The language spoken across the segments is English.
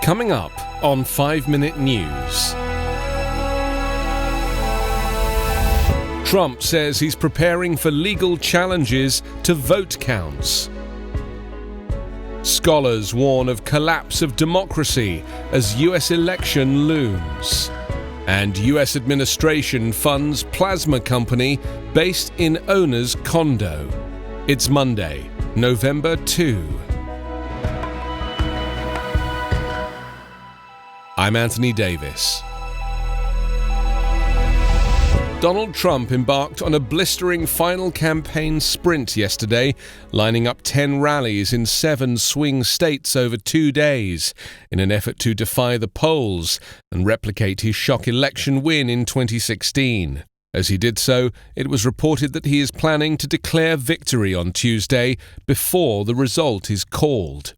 Coming up on 5 Minute News. Trump says he's preparing for legal challenges to vote counts. Scholars warn of collapse of democracy as US election looms. And US administration funds plasma company based in owner's condo. It's Monday, November 2. I'm Anthony Davis. Donald Trump embarked on a blistering final campaign sprint yesterday, lining up 10 rallies in 7 swing states over 2 days in an effort to defy the polls and replicate his shock election win in 2016. As he did so, it was reported that he is planning to declare victory on Tuesday before the result is called.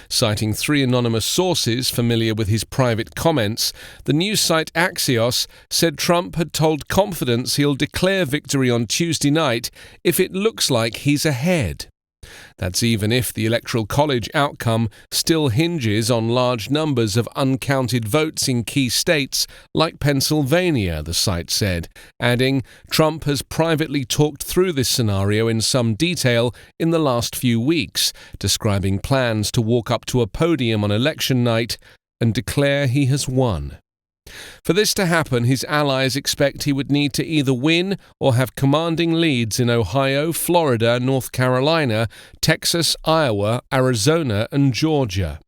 Citing 3 anonymous sources familiar with his private comments, the news site Axios said Trump had told confidence he'll declare victory on Tuesday night if it looks like he's ahead. That's even if the Electoral College outcome still hinges on large numbers of uncounted votes in key states like Pennsylvania, the site said, adding, Trump has privately talked through this scenario in some detail in the last few weeks, describing plans to walk up to a podium on election night and declare he has won. For this to happen, his allies expect he would need to either win or have commanding leads in Ohio, Florida, North Carolina, Texas, Iowa, Arizona, and Georgia.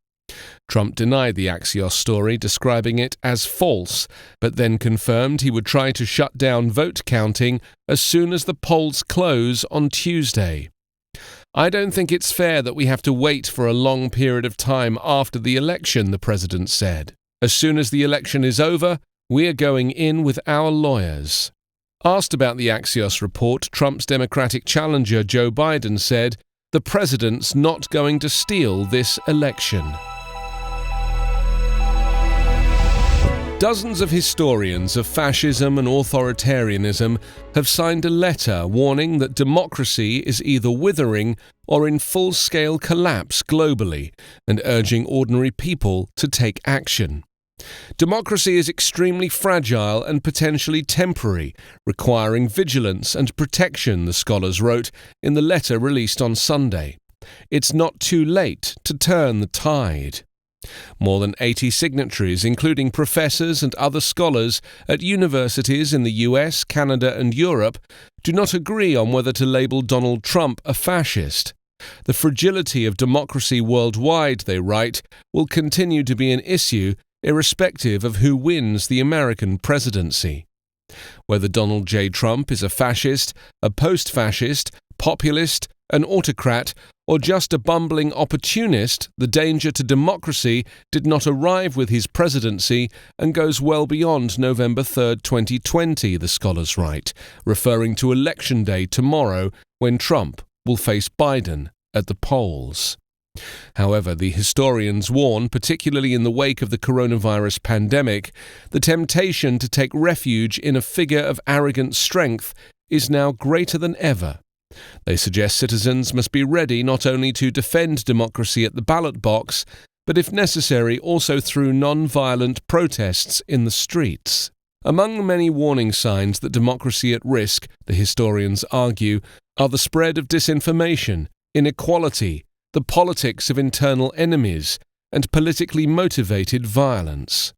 Trump denied the Axios story, describing it as false, but then confirmed he would try to shut down vote counting as soon as the polls close on Tuesday. I don't think it's fair that we have to wait for a long period of time after the election, the president said. As soon as the election is over, we are going in with our lawyers. Asked about the Axios report, Trump's Democratic challenger Joe Biden said, the president's not going to steal this election. Dozens of historians of fascism and authoritarianism have signed a letter warning that democracy is either withering or in full-scale collapse globally, and urging ordinary people to take action. Democracy is extremely fragile and potentially temporary, requiring vigilance and protection, the scholars wrote in the letter released on Sunday. It's not too late to turn the tide. More than 80 signatories, including professors and other scholars at universities in the US, Canada, and Europe, do not agree on whether to label Donald Trump a fascist. The fragility of democracy worldwide, they write, will continue to be an issue irrespective of who wins the American presidency. Whether Donald J. Trump is a fascist, a post-fascist, populist, an autocrat, or just a bumbling opportunist, the danger to democracy did not arrive with his presidency and goes well beyond November 3, 2020, the scholars write, referring to Election Day tomorrow when Trump will face Biden at the polls. However, the historians warn, particularly in the wake of the coronavirus pandemic, the temptation to take refuge in a figure of arrogant strength is now greater than ever. They suggest citizens must be ready not only to defend democracy at the ballot box, but if necessary also through non-violent protests in the streets. Among the many warning signs that democracy at risk, the historians argue, are the spread of disinformation, inequality, the politics of internal enemies, and politically motivated violence.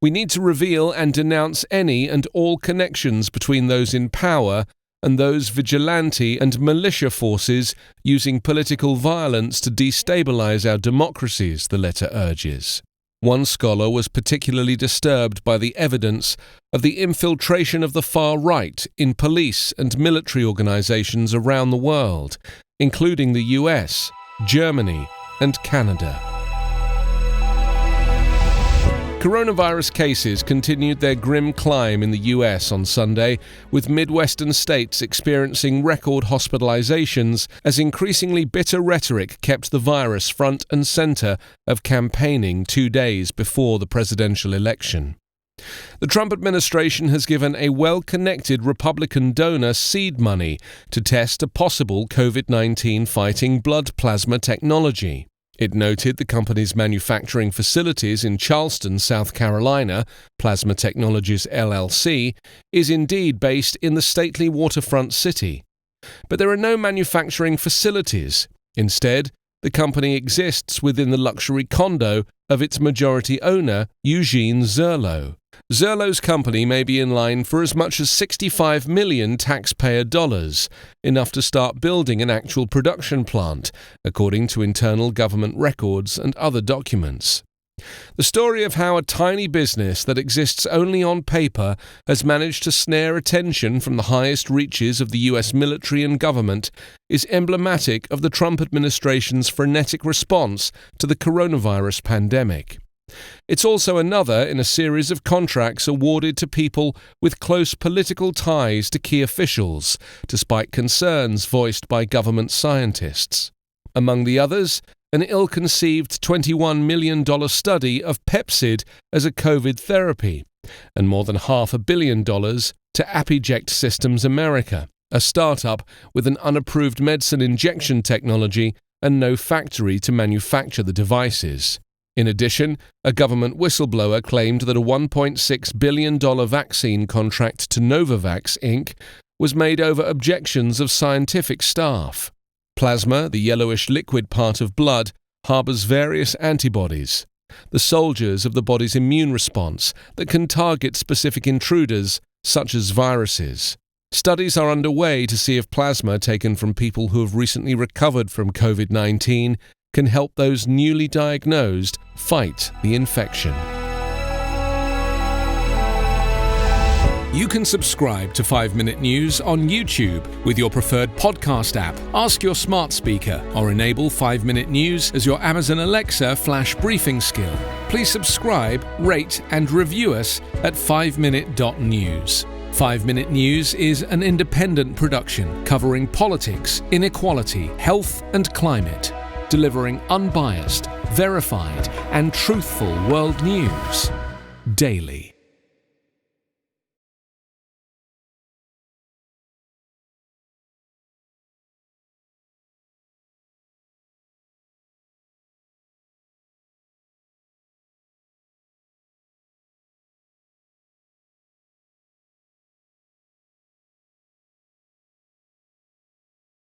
We need to reveal and denounce any and all connections between those in power and those vigilante and militia forces using political violence to destabilize our democracies, the letter urges. One scholar was particularly disturbed by the evidence of the infiltration of the far right in police and military organizations around the world, including the US, Germany, and Canada. Coronavirus cases continued their grim climb in the US on Sunday, with Midwestern states experiencing record hospitalizations as increasingly bitter rhetoric kept the virus front and center of campaigning 2 days before the presidential election. The Trump administration has given a well-connected Republican donor seed money to test a possible COVID-19 fighting blood plasma technology. It noted the company's manufacturing facilities in Charleston, South Carolina, Plasma Technologies LLC, is indeed based in the stately waterfront city. But there are no manufacturing facilities. Instead, the company exists within the luxury condo of its majority owner, Eugene Zerlo. Zerlo's company may be in line for as much as $65 million taxpayer dollars, enough to start building an actual production plant, according to internal government records and other documents. The story of how a tiny business that exists only on paper has managed to snare attention from the highest reaches of the US military and government is emblematic of the Trump administration's frenetic response to the coronavirus pandemic. It's also another in a series of contracts awarded to people with close political ties to key officials, despite concerns voiced by government scientists. Among the others, an ill-conceived $21 million study of Pepcid as a COVID therapy, and more than $500 million to Apiject Systems America, a startup with an unapproved medicine injection technology and no factory to manufacture the devices. In addition, a government whistleblower claimed that a $1.6 billion vaccine contract to Novavax Inc. was made over objections of scientific staff. Plasma, the yellowish liquid part of blood, harbors various antibodies, the soldiers of the body's immune response that can target specific intruders, such as viruses. Studies are underway to see if plasma taken from people who have recently recovered from COVID-19 can help those newly diagnosed fight the infection. You can subscribe to 5-Minute News on YouTube with your preferred podcast app. Ask your smart speaker or enable 5-Minute News as your Amazon Alexa flash briefing skill. Please subscribe, rate and review us at 5minute.news. 5-Minute News is an independent production covering politics, inequality, health and climate, delivering unbiased, verified and truthful world news daily.